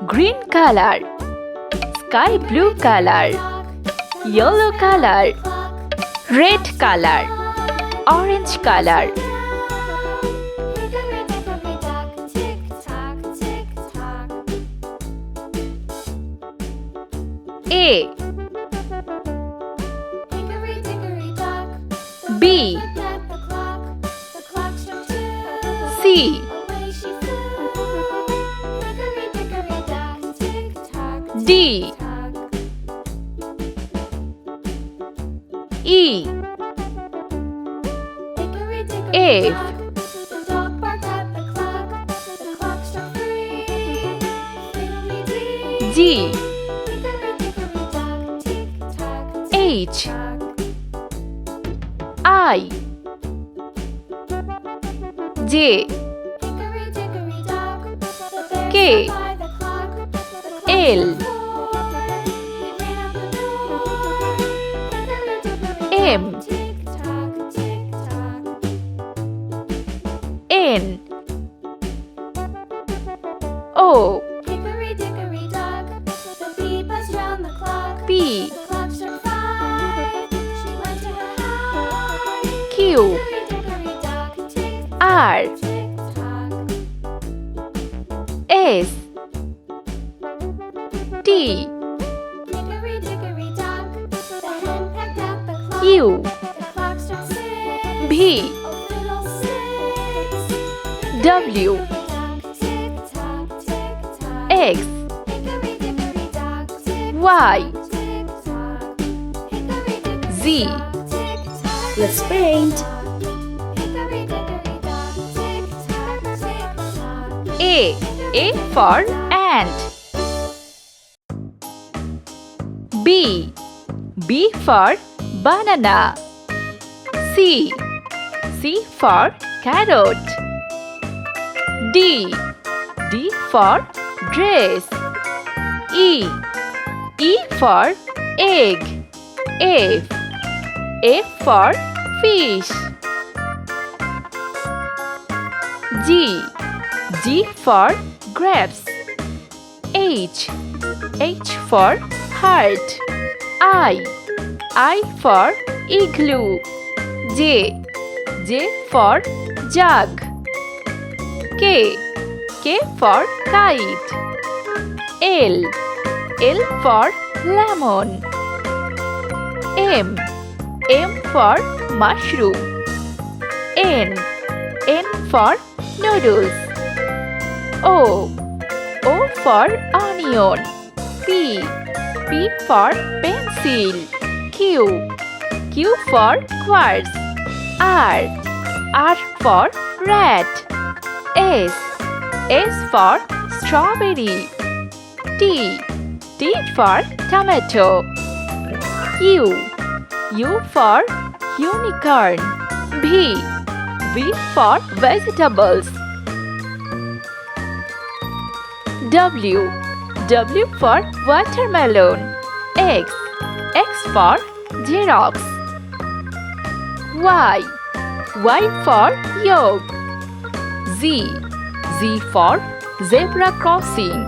Green color, sky blue color, yellow color, red color, orange color. A, B, C, D, E, F, G, H, I, J, K, L, M, N, O, P, Q, R, S, T, U, V, W, X, Y, Z. Let's paint. A for ant. B for banana. C for carrot. D for dress. E for egg. F for fish. G for grapes. H for heart. I for igloo. J for jug. K for kite. L for lemon. M for mushroom. N for noodles. O for onion. P for pencil. Q for quartz. R for rat. S for strawberry. T for tomato. U for unicorn. V for vegetables. W for watermelon. X for Xerox. Y for yolk. Z for zebra crossing.